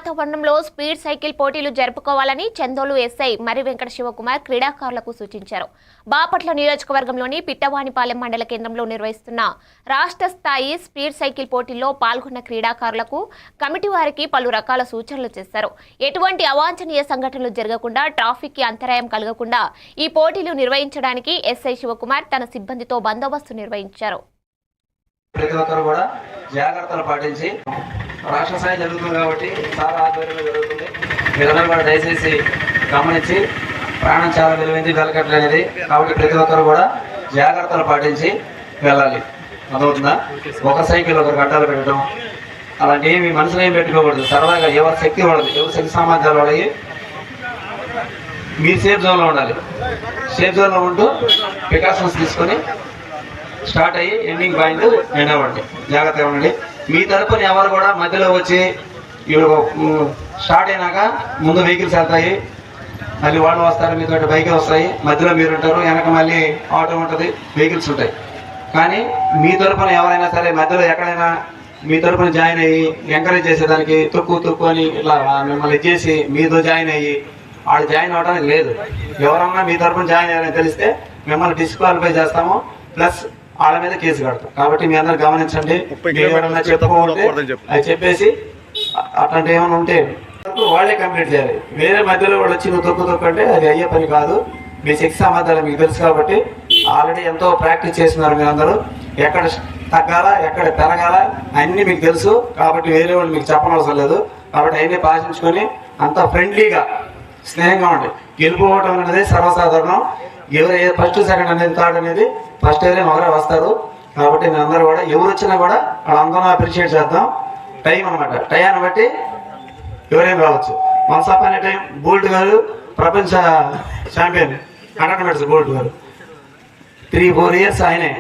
వాతావరణంలో speed cycle పోటీలు జరుపుకోవాలని చందోలు ఎస్ఐ మరి వెంకట శివకుమార్ క్రీడాకారులకు సూచించారు. బాపట్ల నియోజకవర్గంలోని పిట్టవానిపాలెం మండల కేంద్రంలో నిర్వహిస్తున్న రాష్ట్ర స్థాయి స్పీడ్ సైకిల్ పోటీల్లో పాల్గొన్న క్రీడాకారులకు కమిటీ వారికి పలు రకాల సూచనలు చేశారు. ఎటువంటి అవాంఛనీయ సంఘటనలు జరగకుండా, ట్రాఫిక్ కి అంతరాయం కలగకుండా ఈ పోటీలు నిర్వహించడానికి ఎస్ఐ శివకుమార్ తన సిబ్బందితో బందోబస్తు నిర్వహించారు. ప్రతి ఒక్కరు కూడా జాగ్రత్తలు పాటించి రాష్ట్ర స్థాయి జరుగుతుంది కాబట్టి చాలా ఆధ్వర్యంలో జరుగుతుంది. మీరందరూ కూడా దయచేసి గమనించి ప్రాణం చాలా విలువైంది వెలకట్లనేది కాబట్టి ప్రతి ఒక్కరు కూడా జాగ్రత్తలు పాటించి వెళ్ళాలి. అదవుతుందా? ఒక సైకిల్ ఒకరికి అడ్డాలు పెట్టడం అలాంటి ఏమి మనసులో ఏం పెట్టుకోకూడదు. సరదాగా ఎవరి శక్తి వాడదు, ఎవరి శక్తి సామర్థ్యాలు వాడి మీరు సేఫ్ జోన్లో ఉండాలి. సేఫ్ జోన్లో ఉంటూ ప్రికాషన్స్ తీసుకొని స్టార్ట్ అయ్యి ఎండింగ్ పాయింట్ ఎండ్ అవ్వండి. జాగ్రత్తగా ఉండండి. మీ తరపున ఎవరు కూడా మధ్యలో వచ్చి ఇప్పుడు స్టార్ట్ అయినాక ముందు వెహికల్స్ వెళ్తాయి, మళ్ళీ వాళ్ళు వస్తారు, మీతో బైక్ వస్తాయి, మధ్యలో మీరు ఉంటారు, వెనక మళ్ళీ ఆటో ఉంటుంది, వెహికల్స్ ఉంటాయి. కానీ మీ తరపున ఎవరైనా సరే మధ్యలో ఎక్కడైనా మీ తరపున జాయిన్ అయ్యి ఎంకరేజ్ చేసేదానికి తొక్కు అని ఇట్లా మిమ్మల్ని చేసి మీతో జాయిన్ అయ్యి వాళ్ళు జాయిన్ అవ్వడానికి లేదు. ఎవరన్నా మీ తరపున జాయిన్ అయ్యారని తెలిస్తే మిమ్మల్ని డిస్క్వాలిఫై చేస్తాము, ప్లస్ వాళ్ళ మీద కేసు కడతాం. కాబట్టి మీ అందరు గమనించండి. ఏమైనా చెప్పుకుంటే అది చెప్పేసి అట్లాంటి ఏమైనా ఉంటే వాళ్ళే కంప్లీట్ చేయాలి. వేరే మధ్యలో కూడా వచ్చి నువ్వు తొక్కు అంటే అది అయ్యే పని కాదు. మీ శక్తి సామర్థ్యాలు మీకు తెలుసు కాబట్టి ఆల్రెడీ ఎంతో ప్రాక్టీస్ చేస్తున్నారు మీరందరూ. ఎక్కడ తగ్గాల ఎక్కడ పెరగాల అన్నీ మీకు తెలుసు కాబట్టి వేరే వాళ్ళు మీకు చెప్పనవసరం లేదు. కాబట్టి అవన్నీ పాటించుకొని అంతా ఫ్రెండ్లీగా స్నేహంగా ఉండి గెలుపుకోవటం అనేది సర్వసాధారణం. ఎవరు ఫస్ట్ సెకండ్ అనేది థర్డ్ అనేది ఫస్ట్ ఏరియా ఒకరే వస్తారు. కాబట్టి మేము అందరూ కూడా ఎవరు వచ్చినా కూడా వాళ్ళందరూ అప్రిషియేట్ చేద్దాం. టైం అనమాట, టైంని బట్టి ఎవరేం రావచ్చు. వన్స్ అనే టైం బోల్ట్ గారు ప్రపంచ ఛాంపియన్ 100 మీటర్స్ బోల్ట్ గారు 3-4 ఇయర్స్ ఆయనే